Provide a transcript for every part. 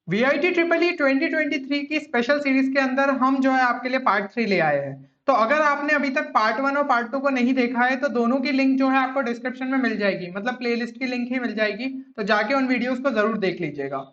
VIT triple E 2023 की special series के अंदर हम जो है आपके लिए पार्ट 3 ले आए हैं। तो अगर आपने अभी तक पार्ट 1 और पार्ट 2 को नहीं देखा है तो दोनों की लिंक जो है आपको डिस्क्रिप्शन में मिल जाएगी, मतलब प्लेलिस्ट की लिंक ही मिल जाएगी। तो जाके उन वीडियोस को जरूर देख लीजिएगा।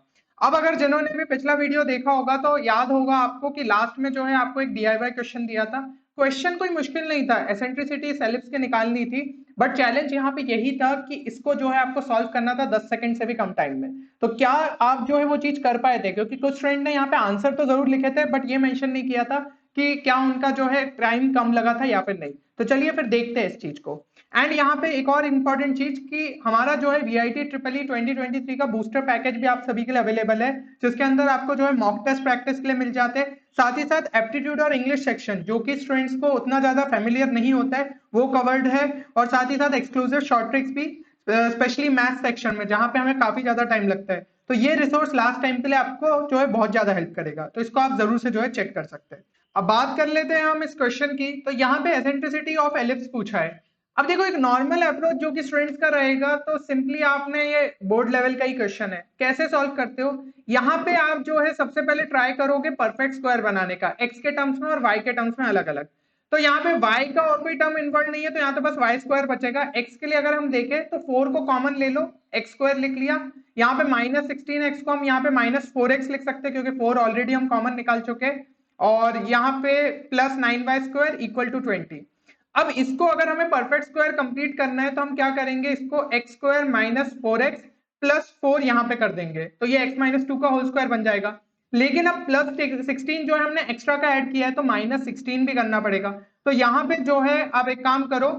अब अगर जिन्होंने भी पिछला वीडियो देखा होगा तो याद होगा आपको कि लास्ट में जो है आपको एक DIY क्वेश्चन दिया था। क्वेश्चन कोई मुश्किल नहीं था, एसेंट्रिसिटी एलिप्स के निकालनी थी। बट चैलेंज यहाँ पे यही था कि इसको जो है आपको सॉल्व करना था 10 सेकंड से भी कम टाइम में। तो क्या आप जो है वो चीज कर पाए थे? क्योंकि कुछ स्टूडेंट ने यहाँ पे आंसर तो जरूर लिखे थे बट ये मेंशन नहीं किया था कि क्या उनका जो है टाइम कम लगा था या फिर नहीं। तो चलिए फिर देखते हैं इस चीज को। एंड यहाँ पे एक और इम्पॉर्टेंट चीज कि हमारा जो है VIT ट्रिपल ई 2023 का बूस्टर पैकेज भी आप सभी के लिए अवेलेबल है, जिसके अंदर आपको जो है मॉक टेस्ट प्रैक्टिस के लिए मिल जाते हैं, साथ ही साथ एप्टीट्यूड और इंग्लिश सेक्शन जो कि स्टूडेंट्स को उतना ज्यादा फेमिलियर नहीं होता है वो कवर्ड है, और साथ ही साथ एक्सक्लूसिव शॉर्ट ट्रिक्स भी, स्पेशली मैथ सेक्शन में जहां पे हमें काफी ज्यादा टाइम लगता है। तो ये रिसोर्स लास्ट टाइम के लिए आपको जो है बहुत ज्यादा हेल्प करेगा, तो इसको आप जरूर से जो है चेक कर सकते हैं। अब बात कर लेते हैं हम इस क्वेश्चन की। तो यहाँ पे एसेंट्रिसिटी ऑफ एलिप्स पूछा है। अब देखो, एक नॉर्मल अप्रोच जो कि स्टूडेंट्स का रहेगा, तो सिंपली आपने ये बोर्ड लेवल का ही क्वेश्चन है, कैसे सॉल्व करते हो? यहाँ पे आप जो है सबसे पहले ट्राई करोगे परफेक्ट स्क्वायर बनाने का, एक्स के टर्म्स में और वाई के टर्म्स में अलग अलग। तो यहाँ पे y का और कोई टर्म इन्वॉल्व नहीं है, तो यहाँ तो बस वाई स्क्वायर बचेगा। x के लिए अगर हम देखें तो 4 को कॉमन ले लो, एक्स स्क्वायर लिख लिया। यहाँ पे -16x को हम यहाँ पे -4x लिख सकते हैं क्योंकि 4 ऑलरेडी हम कॉमन निकाल चुके हैं। और यहाँ पे +9y² इक्वल टू 20। अब इसको अगर हमें परफेक्ट स्क्वायर कंप्लीट करना है तो हम क्या करेंगे, इसको x² -4x +4 यहाँ पे कर देंगे, तो ये x-2 का होल स्क्वायर बन जाएगा। लेकिन अब +16 जो है हमने एक्स्ट्रा का ऐड किया है तो -16 भी करना पड़ेगा। तो यहाँ पे जो है आप एक काम करो,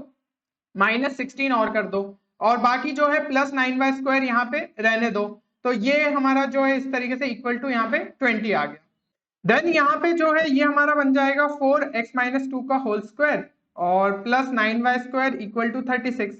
-16 और कर दो, और बाकी जो है +9y² यहाँ पे रहने दो। तो ये हमारा जो है इस तरीके से इक्वल टू यहाँ पे 20 आ गया। देन यहाँ पे जो है ये हमारा बन जाएगा 4x-2 का होल स्क्वायर और +9y² इक्वल टू 36।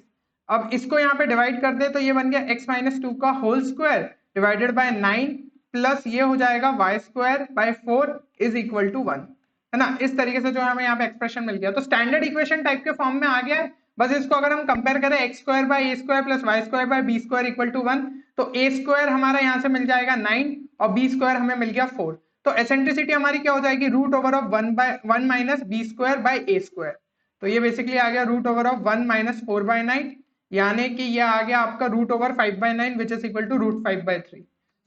अब इसको यहाँ पे डिवाइड कर दे तो ये बन गया x-2 का whole square divided by 9 plus ये हो जाएगा y²/4 इज इक्वल टू 1, है ना। इस तरीके से जो हमें यहाँ पे एक्सप्रेशन मिल गया, तो स्टैंडर्ड इक्वेशन टाइप के फॉर्म में आ गया है। बस इसको अगर हम कंपेयर करें x² + y² + b² equal to 1, तो a² हमारा यहाँ से मिल जाएगा 9 और b² हमें मिल गया 4। तो एसेंट्रिसिटी हमारी क्या हो जाएगी, √1 - b²/a²। तो ये बेसिकली आ गया √1 - 4/9, यानी कि ये आ गया आपका √5/9 which is equal to √5/3।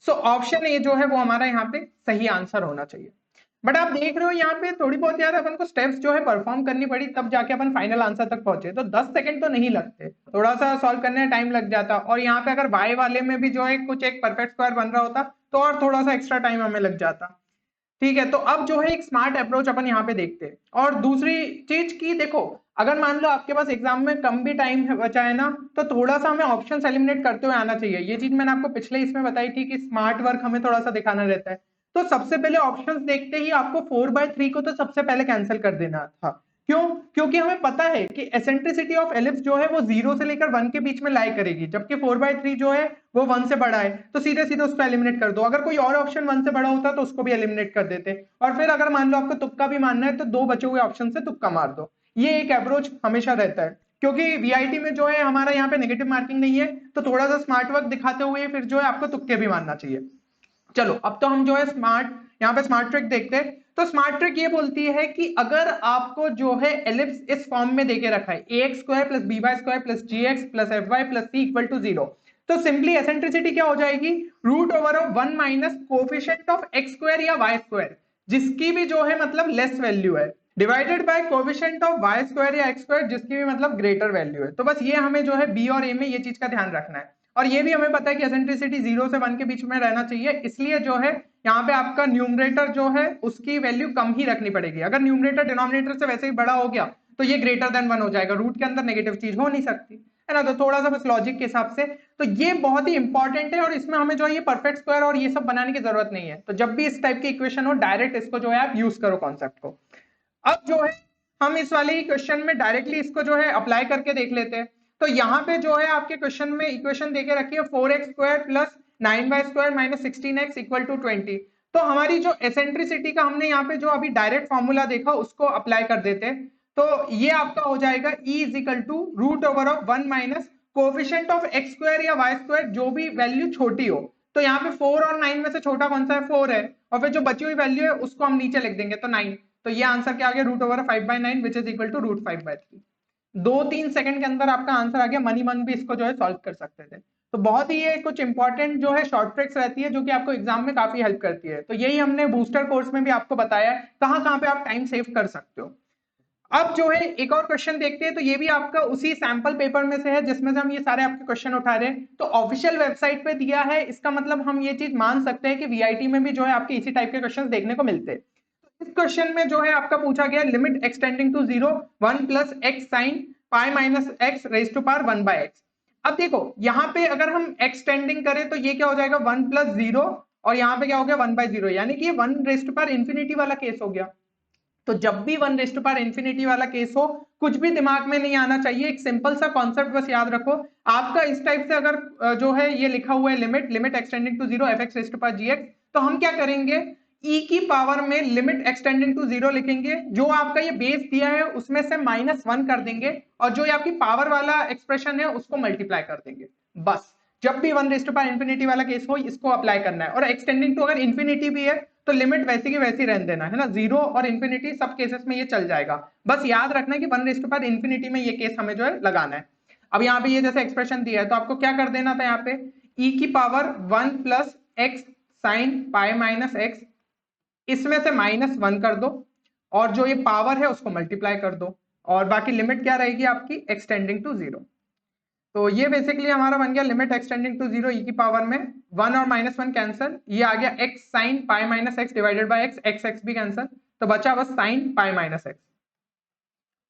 So option A जो है वो हमारा यहाँ पे सही आंसर होना चाहिए। बट आप देख रहे हो यहाँ पे थोड़ी बहुत यार अपन को स्टेप्स जो है परफॉर्म करनी पड़ी, तब जाके अपन फाइनल आंसर तक पहुंचे। तो 10 सेकंड तो नहीं लगते, थोड़ा सा सॉल्व करने में टाइम लग जाता। और यहाँ पे अगर वाई वाले में भी जो है कुछ एक परफेक्ट स्क्वायर बन रहा होता तो और थोड़ा सा एक्स्ट्रा टाइम हमें लग जाता। ठीक है, तो अब जो है एक स्मार्ट अप्रोच अपन यहाँ पे देखते हैं। और दूसरी चीज की देखो, अगर मान लो आपके पास एग्जाम में कम भी टाइम बचा है ना, तो थोड़ा सा हमें ऑप्शंस एलिमिनेट करते हुए आना चाहिए। ये चीज मैंने आपको पिछले इसमें बताई थी कि स्मार्ट वर्क हमें थोड़ा सा दिखाना रहता है। तो सबसे पहले ऑप्शंस देखते ही आपको 4/3 को तो सबसे पहले कैंसिल कर देना था। क्यों? क्योंकि हमें पता है कि एसेंट्रिसिटी ऑफ एलिप्स जो है वो 0 से लेकर 1 के बीच में लाई करेगी, जबकि 4/3 जो है वो 1 से बड़ा है। तो सीधे सीधे उसको एलिमिनेट कर दो। अगर कोई और ऑप्शन 1 से बड़ा होता तो उसको भी एलिमिनेट कर देते। और फिर अगर मान लो आपको तुक्का भी मानना है तो 2 बचे हुए ऑप्शन से तुक्का मार दो। ये एक अप्रोच हमेशा रहता है, क्योंकि वीआईटी में जो है हमारा यहाँ पे नेगेटिव मार्किंग नहीं है, तो थोड़ा सा स्मार्ट वर्क दिखाते हुए फिर जो है आपको तुक्के भी मारना चाहिए। चलो अब तो हम जो है यहाँ पे स्मार्ट ट्रिक देखते हैं। तो स्मार्ट ट्रिक ये बोलती है कि अगर आपको जो है एलिप्स इस फॉर्म में देके रखा है ax² + by² + gx + fy + c equal to 0, तो सिंपली एसेंट्रिसिटी क्या हो जाएगी, √1 - कोफिशिएंट ऑफ x² या y², जिसकी भी जो है मतलब लेस वैल्यू है, divided by coefficient of y² या x² जिसकी भी मतलब ग्रेटर वैल्यू है। तो बस ये हमें जो है बी और ए में ये चीज का ध्यान रखना है। और ये भी हमें पता है कि एसेंट्रिसिटी 0 से 1 के बीच में रहना चाहिए, इसलिए जो है यहाँ पे आपका न्यूमरेटर जो है उसकी वैल्यू कम ही रखनी पड़ेगी। अगर न्यूमरेटर डिनोमिनेटर से वैसे ही बड़ा हो गया तो ये ग्रेटर देन 1 हो जाएगा, रूट के अंदर नेगेटिव चीज हो नहीं सकती, है ना। तो थोड़ा सा बस लॉजिक के हिसाब से तो ये बहुत ही इंपॉर्टेंट है, और इसमें हमें जो है ये परफेक्ट स्क्वायर और ये सब बनाने की जरूरत नहीं है। तो जब भी इस टाइप की इक्वेशन हो डायरेक्ट इसको जो है आप यूज करो कॉन्सेप्ट को। अब जो है हम इस वाले क्वेश्चन में डायरेक्टली इसको जो है अप्लाई करके देख लेते हैं। तो यहाँ पे जो है आपके क्वेश्चन में इक्वेशन देके रखी है 4x² + 9y² - 16x equal to 20। तो हमारी जो एसेंट्रिसिटी का हमने यहाँ पे जो अभी डायरेक्ट फॉर्मूला देखा उसको अप्लाई कर देते हैं। तो ये आपका हो जाएगा E = √1 - कोफिशिएंट ऑफ x² या y² जो भी वैल्यू छोटी हो। तो यहाँ पे 4 और 9 में से छोटा कौन सा है, 4 है, और फिर जो बची हुई वैल्यू है उसको हम नीचे लिख देंगे तो 9। तो ये आंसर क्या आ गया, √5/9 which is equal to √5/3। 2-3 second के अंदर आपका आंसर आ गया। मनी मन भी इसको जो है सॉल्व कर सकते थे। तो बहुत ही ये कुछ इंपॉर्टेंट जो है शॉर्ट ट्रिक्स रहती है जो कि आपको एग्जाम में काफी हेल्प करती है। तो यही हमने बूस्टर कोर्स में भी आपको बताया है कहाँ कहाँ पे आप टाइम सेव कर सकते हो। अब जो है एक और क्वेश्चन देखते हैं, तो ये भी आपका उसी सैंपल पेपर में से है जिसमें से हम ये सारे आपके क्वेश्चन उठा रहे हैं। तो ऑफिशियल वेबसाइट पे दिया है, इसका मतलब हम ये चीज मान सकते हैं कि वीआईटी में भी जो है आपके इसी टाइप के क्वेश्चन देखने को मिलते हैं। इस क्वेश्चन में जो है आपका पूछा गया limit extending to 0 1 plus x sine pi minus x raise to power 1/x। अब देखो यहाँ पे अगर हम एक्सटेंडिंग करें तो ये क्या हो जाएगा 1 प्लस 0, और यहाँ पे क्या हो गया 1/0, यानी कि ये 1 रेज टू पावर इंफिनिटी वाला केस हो गया। तो जब भी 1 रेज टू पावर इंफिनिटी वाला केस हो, कुछ भी दिमाग में नहीं आना चाहिए, एक सिंपल सा कॉन्सेप्ट बस याद रखो। आपका इस टाइप से अगर जो है ये लिखा हुआ है limit extending to 0 fx raise to power gx, तो हम क्या करेंगे, e की पावर में लिमिट एक्सटेंडिंग टू 0 लिखेंगे, जो आपका ये बेस दिया है उसमें से -1 कर देंगे, और जो ये आपकी पावर वाला एक्सप्रेशन है उसको मल्टीप्लाई कर देंगे। बस जब भी 1 रेज टू पावर इंफिनिटी वाला केस हो इसको अप्लाई करना है। और एक्सटेंडिंग टू अगर इंफिनिटी भी है तो लिमिट वैसी की वैसी रहने देना है ना, 0 और इंफिनिटी सब केसेस में ये चल जाएगा। बस याद रखना है कि 1 रेज टू पावर इंफिनिटी में ये केस हमें जो है लगाना है। अब यहाँ पे ये जैसे एक्सप्रेशन दिया है तो आपको क्या कर देना था, यहाँ पे e की power 1 plus x sine pi minus x, इसमें से -1 कर दो, और जो ये पावर है उसको मल्टीप्लाई कर दो, और बाकी लिमिट क्या रहेगी आपकी एक्सटेंडिंग टू 0। तो ये बेसिकली हमारा बन गया लिमिट एक्सटेंडिंग टू 0 e की पावर में 1 और -1 कैंसिल, ये आ गया x sign pi minus x divided by x भी कैंसिल, तो बचा बस साइन पाई माइनस एक्स।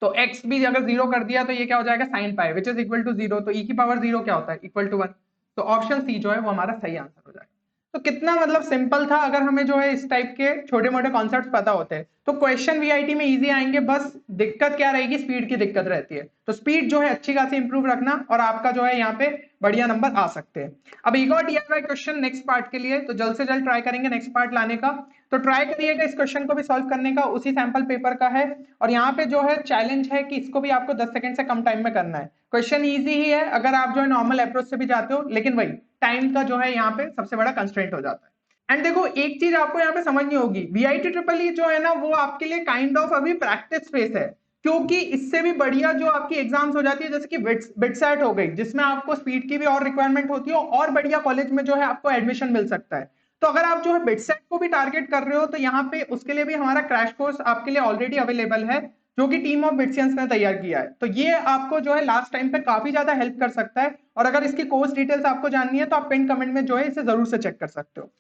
तो x भी अगर 0 कर दिया तो ये क्या हो जाएगा sine pi which is equal to 0। तो e की पावर 0 क्या होता है, इक्वल टू 1। तो ऑप्शन सी जो है वो हमारा सही आंसर हो जाएगा। तो कितना मतलब सिंपल था, अगर हमें जो है इस टाइप के छोटे मोटे कॉन्सेप्ट्स पता होते हैं तो क्वेश्चन वीआईटी में इजी आएंगे। बस दिक्कत क्या रहेगी, स्पीड की दिक्कत रहती है। तो स्पीड जो है अच्छी खासी इंप्रूव रखना और आपका जो है यहाँ पे बढ़िया नंबर आ सकते हैं। अब एक और DIY क्वेश्चन नेक्स्ट पार्ट के लिए, तो जल्द से जल्द ट्राई करेंगे नेक्स्ट पार्ट लाने का। तो ट्राई करिएगा इस क्वेश्चन को भी सॉल्व करने का, उसी सैंपल पेपर का है। और यहाँ पे जो है चैलेंज है कि इसको भी आपको 10 सेकंड से कम टाइम में करना है। क्वेश्चन इजी ही है अगर आप जो है नॉर्मल अप्रोच से भी जाते हो, लेकिन वही टाइम का जो है यहाँ पे सबसे बड़ा कंस्ट्रेंट हो जाता है। एंड देखो एक चीज आपको यहाँ पे समझनी होगी, वीआईटी ट्रिपल ई जो है ना वो आपके लिए काइंड ऑफ अभी प्रैक्टिस फेस है, क्योंकि इससे भी बढ़िया जो आपकी एग्जाम्स हो जाती है जैसे कि बिटसेट हो गई, जिसमें आपको स्पीड की भी और रिक्वायरमेंट होती है और बढ़िया कॉलेज में जो है आपको एडमिशन मिल सकता है। तो अगर आप जो है बिटसेट को भी टारगेट कर रहे हो तो यहाँ पे उसके लिए भी हमारा क्रैश कोर्स आपके लिए ऑलरेडी अवेलेबल है, जो कि टीम ऑफ बिटसियंस ने तैयार किया है। तो ये आपको जो है लास्ट टाइम पे काफी ज्यादा हेल्प कर सकता है। और अगर इसकी कोर्स डिटेल्स आपको जाननी है तो आप पिन कमेंट में जो है इसे जरूर से चेक कर सकते हो।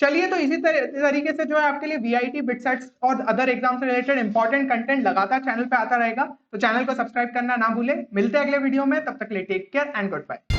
चलिए, तो इसी तरीके से जो है आपके लिए वीआईटी बिटसेट्स और अदर एग्जाम से रिलेटेड इंपॉर्टेंट कंटेंट लगातार चैनल पे आता रहेगा। तो चैनल को सब्सक्राइब करना ना भूले। मिलते हैं अगले वीडियो में, तब तक के लिए take care and good bye.